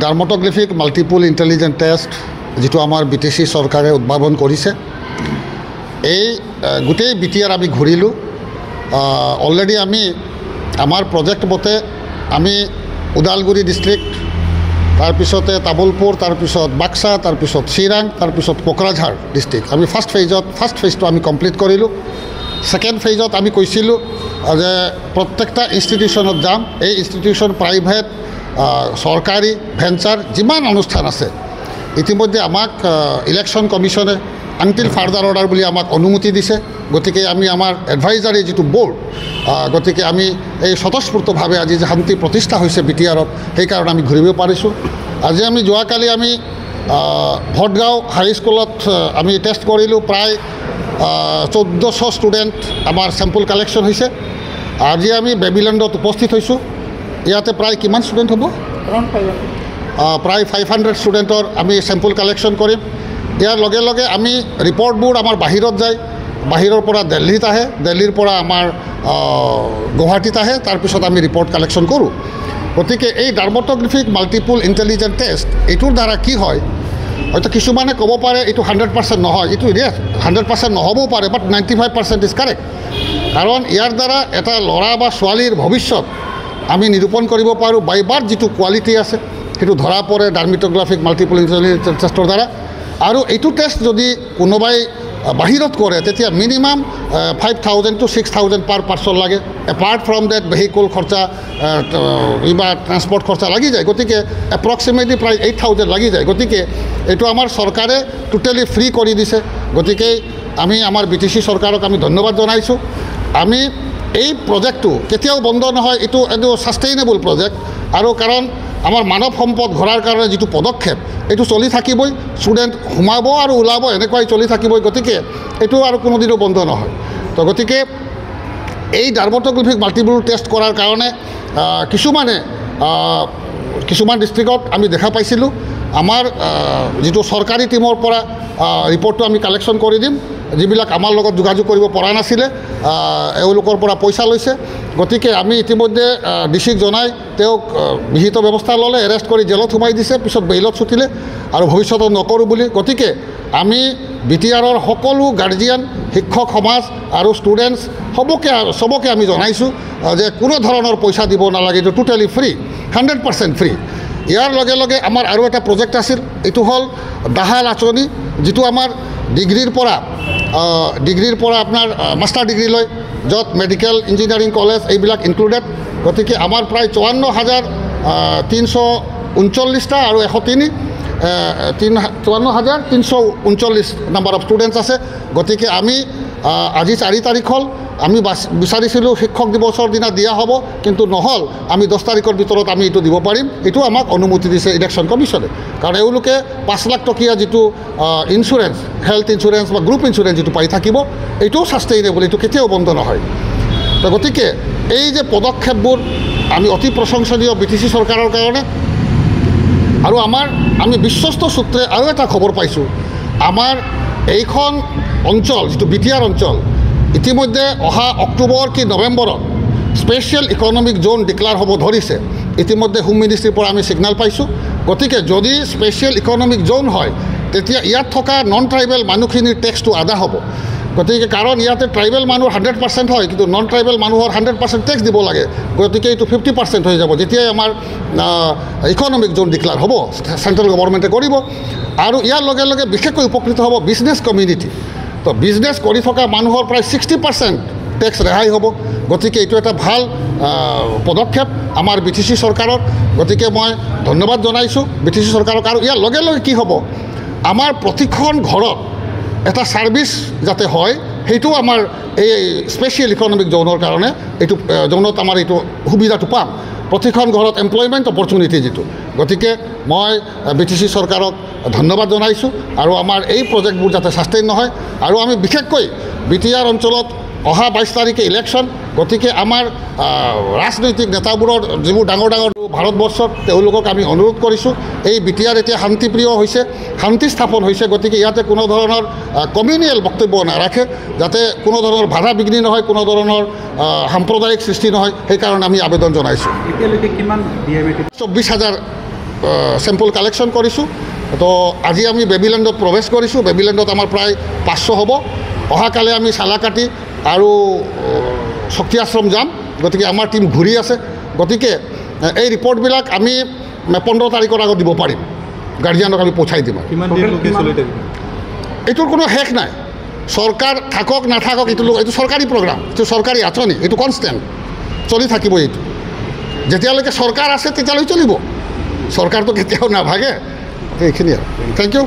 ডাৰ্মাট'গ্ৰাফিক multiple intelligent test যিটো আমাৰ BTC চৰকাৰে উদ্ভাৱন কৰিছে এই গোটেই BTR আমি ঘূৰিলোঁ অলৰেডি আমি আমাৰ প্ৰজেক্ট মতে আমি ওদালগুৰি ডিষ্ট্ৰিক্ট তাৰপিছতে তামুলপুৰ তাৰপিছত বাক্সা তাৰপিছত চিৰাং তাৰপিছত কোকৰাঝাৰ ডিষ্ট্ৰিক্ট আমি ফাৰ্ষ্ট ফেজটো আমি কমপ্লিট কৰিলোঁ ছেকেণ্ড ফেজত আমি কৈছিলোঁ যে প্ৰত্যেকটা ইনষ্টিটিউশ্যনত যাম এই ইনষ্টিটিউশ্যন প্ৰাইভেট চৰকাৰী ভেঞ্চাৰ যিমান অনুষ্ঠান আছে ইতিমধ্যে আমাক ইলেকশ্যন কমিশ্যনে আনটিল ফাৰ্দাৰ অৰ্ডাৰ বুলি আমাক অনুমতি দিছে গতিকে আমি আমাৰ এডভাইজাৰী যিটো বৰ্ড গতিকে আমি এই স্বতঃস্ফূৰ্তভাৱে আজি যে শান্তি প্ৰতিষ্ঠা হৈছে BTRত সেইকাৰণে আমি ঘূৰিব পাৰিছোঁ আজি আমি যোৱাকালি আমি ভটগাঁও হাইস্কুলত আমি টেষ্ট কৰিলোঁ প্ৰায় 1400 ষ্টুডেণ্ট আমাৰ চেম্পল কালেকশ্যন হৈছে আজি আমি বেবিলেণ্ডত উপস্থিত হৈছোঁ ইয়াতে প্ৰায় কিমান ষ্টুডেণ্ট হ'ব প্ৰায় 500 ষ্টুডেণ্টৰ আমি চেম্পল কালেকশ্যন কৰিম ইয়াৰ লগে লগে আমি ৰিপৰ্টবোৰ আমাৰ বাহিৰত যায় বাহিৰৰ পৰা দিল্লীত আহে দিল্লীৰ পৰা আমাৰ গুৱাহাটীত আহে তাৰপিছত আমি ৰিপৰ্ট কালেকশ্যন কৰোঁ গতিকে এই ডাৰ্মাট'গ্ৰাফিক মাল্টিপল ইণ্টেলিজেণ্ট টেষ্ট এইটোৰ দ্বাৰা কি হয় হয়তো কিছুমানে ক'ব পাৰে এইটো 100% নহয় এইটো 100% নহ'বও পাৰে বাট 95% ইজ কাৰেক্ট কাৰণ ইয়াৰ দ্বাৰা এটা ল'ৰা বা ছোৱালীৰ ভৱিষ্যত আমি নিৰূপণ কৰিব পাৰোঁ বাই বাৰ্থ যিটো কোৱালিটি আছে সেইটো ধৰা পৰে ডাৰ্মাট'গ্ৰাফিক মাল্টিপল ইণ্টেলিজেণ্ট টেষ্টৰ দ্বাৰা আৰু এইটো টেষ্ট যদি কোনোবাই বাহিৰত কৰে তেতিয়া মিনিমাম 5,000 to 6,000 পাৰ পাৰ্চন লাগে এপাৰ্ট ফ্ৰম ডেট ভেহিকুল খৰচা বা ট্ৰান্সপৰ্ট খৰচা লাগি যায় গতিকে এপ্ৰক্সিমেটলি প্ৰায় 8,000 লাগি যায় গতিকে এইটো আমাৰ চৰকাৰে টোটেলি ফ্ৰী কৰি দিছে গতিকে আমি আমাৰ BTC চৰকাৰক আমি ধন্যবাদ জনাইছোঁ আমি এই প্ৰজেক্টটো কেতিয়াও বন্ধ নহয় এইটো ছাষ্টেইনেবল প্ৰজেক্ট আৰু কাৰণ আমাৰ মানৱ সম্পদ ঘৰাৰ কাৰণে যিটো পদক্ষেপ এইটো চলি থাকিবই ষ্টুডেণ্ট সোমাব আৰু ওলাব এনেকুৱাই চলি থাকিবই গতিকে এইটো আৰু কোনোদিনো বন্ধ নহয় তো গতিকে এই ডাৰ্মাট'গ্ৰাফিক মাল্টিপল টেষ্ট কৰাৰ কাৰণে কিছুমান ডিষ্ট্ৰিক্টত আমি দেখা পাইছিলোঁ আমাৰ যিটো চৰকাৰী টীমৰ পৰা ৰিপৰ্টটো আমি কালেকশ্যন কৰি দিম যিবিলাক আমাৰ লগত যোগাযোগ কৰিব পৰা নাছিলে এওঁলোকৰ পৰা পইচা লৈছে গতিকে আমি ইতিমধ্যে ডিচিক জনাই তেওঁক বিহিত ব্যৱস্থা ল'লে এৰেষ্ট কৰি জেলত সোমাই দিছে পিছত বেইলত ছুটিলে আৰু ভৱিষ্যতত নকৰোঁ বুলি গতিকে আমি BTRৰ সকলো গাৰ্জিয়ান শিক্ষক সমাজ আৰু ষ্টুডেণ্টছ চবকে আমি জনাইছোঁ যে কোনো ধৰণৰ পইচা দিব নালাগে এইটো টোটেলি ফ্ৰী 100% ফ্ৰী ইয়াৰ লগে লগে আমাৰ আৰু এটা প্ৰজেক্ট আছিল এইটো হ'ল দাহাল আঁচনি যিটো আমাৰ ডিগ্ৰীৰ পৰা আপোনাৰ মাষ্টাৰ ডিগ্ৰী লৈ য'ত মেডিকেল ইঞ্জিনিয়াৰিং কলেজ এইবিলাক ইনক্লুডেড গতিকে আমাৰ প্ৰায় 54,339টা আৰু 54,339 নাম্বাৰ অফ ষ্টুডেণ্টছ আছে গতিকে আমি আজি 4 তাৰিখ হ'ল আমি বিচাৰিছিলোঁ শিক্ষক দিৱসৰ দিনা দিয়া হ'ব কিন্তু নহ'ল আমি 10 তাৰিখৰ ভিতৰত আমি এইটো দিব পাৰিম এইটো আমাক অনুমতি দিছে ইলেকশ্যন কমিশ্যনে কাৰণ এওঁলোকে 5 লাখ টকীয়া যিটো ইঞ্চুৰেঞ্চ হেল্থ ইঞ্চুৰেঞ্চ বা গ্ৰুপ ইঞ্চুৰেঞ্চ যিটো পাই থাকিব এইটোও ছাষ্টেইনেবল এইটো কেতিয়াও বন্ধ নহয় তো গতিকে এই যে পদক্ষেপবোৰ আমি অতি প্ৰশংসনীয় BTC চৰকাৰৰ কাৰণে আৰু আমি বিশ্বস্ত সূত্ৰে আৰু এটা খবৰ পাইছোঁ আমাৰ এইখন অঞ্চল যিটো BTR অঞ্চল ইতিমধ্যে অহা অক্টোবৰ কি নৱেম্বৰত স্পেচিয়েল ইকনমিক জোন ডিক্লেয়াৰ হ'ব ধৰিছে ইতিমধ্যে হোম মিনিষ্ট্ৰীৰ পৰা আমি ছিগনেল পাইছোঁ গতিকে যদি স্পেচিয়েল ইকনমিক জোন হয় তেতিয়া ইয়াত থকা নন ট্ৰাইবেল মানুহখিনিৰ টেক্সটো আদা হ'ব গতিকে কাৰণ ইয়াতে ট্ৰাইবেল মানুহৰ 100% হয় কিন্তু নন ট্ৰাইবেল মানুহৰ 100% টেক্স দিব লাগে গতিকে এইটো 50% হৈ যাব যেতিয়াই আমাৰ ইকনমিক জোন ডিক্লেয়াৰ হ'ব চেণ্ট্ৰেল গভৰ্ণমেণ্টে কৰিব আৰু ইয়াৰ লগে লগে বিশেষকৈ উপকৃত হ'ব বিজনেছ কমিউনিটি তো বিজনেছ কৰি থকা মানুহৰ প্ৰায় 60% টেক্স ৰেহাই হ'ব গতিকে এইটো এটা ভাল পদক্ষেপ আমাৰ BTC চৰকাৰৰ গতিকে মই ধন্যবাদ জনাইছোঁ BTC চৰকাৰক আৰু ইয়াৰ লগে লগে কি হ'ব আমাৰ প্ৰতিখন ঘৰত এটা ছাৰ্ভিচ যাতে হয় সেইটো আমাৰ এই স্পেচিয়েল ইকনমিক জোনৰ কাৰণে এইটো জোনত আমাৰ এইটো সুবিধাটো পাম প্ৰতিখন ঘৰত এমপ্লয়মেণ্ট অপৰচুনিটি যিটো গতিকে মই BTC চৰকাৰক ধন্যবাদ জনাইছোঁ আৰু আমাৰ এই প্ৰজেক্টবোৰ যাতে ছাষ্টেইন নহয় আৰু আমি বিশেষকৈ BTR অঞ্চলত অহা 22 তাৰিখে ইলেকশ্যন গতিকে আমাৰ ৰাজনৈতিক নেতাবোৰৰ যিবোৰ ডাঙৰ ভাৰতবৰ্ষত তেওঁলোকক আমি অনুৰোধ কৰিছোঁ এই BTR এতিয়া শান্তিপ্ৰিয় হৈছে শান্তি স্থাপন হৈছে গতিকে ইয়াতে কোনো ধৰণৰ কমিউনিয়েল বক্তব্য নাৰাখে যাতে কোনো ধৰণৰ বাধা বিঘ্নি নহয় কোনো ধৰণৰ সাম্প্ৰদায়িক সৃষ্টি নহয় সেইকাৰণে আমি আবেদন জনাইছোঁ। এতিয়ালৈকে কিমান 24,000 চেম্পল কালেকশ্যন কৰিছোঁ। তো আজি আমি বেবিলেণ্ডত প্ৰৱেশ কৰিছোঁ। বেবিলেণ্ডত আমাৰ প্ৰায় 500 হ'ব। অহাকালি আমি চালাকাটি আৰু শক্তি আশ্ৰম যাম। গতিকে আমাৰ টীম ঘূৰি আছে। গতিকে এই ৰিপৰ্টবিলাক আমি 15 তাৰিখৰ আগত দিব পাৰিম। গাৰ্জিয়ানক আমি পঠাই দিম। এইটোৰ কোনো শেষ নাই। চৰকাৰ থাকক নাথাকক এইটো চৰকাৰী প্ৰগ্ৰাম, এইটো চৰকাৰী আঁচনি, এইটো কনষ্টেণ্ট চলি থাকিব। এইটো যেতিয়ালৈকে চৰকাৰ আছে তেতিয়ালৈকে চলিব। চৰকাৰটো কেতিয়াও নাভাগে। এইখিনি আৰু থেংক ইউ।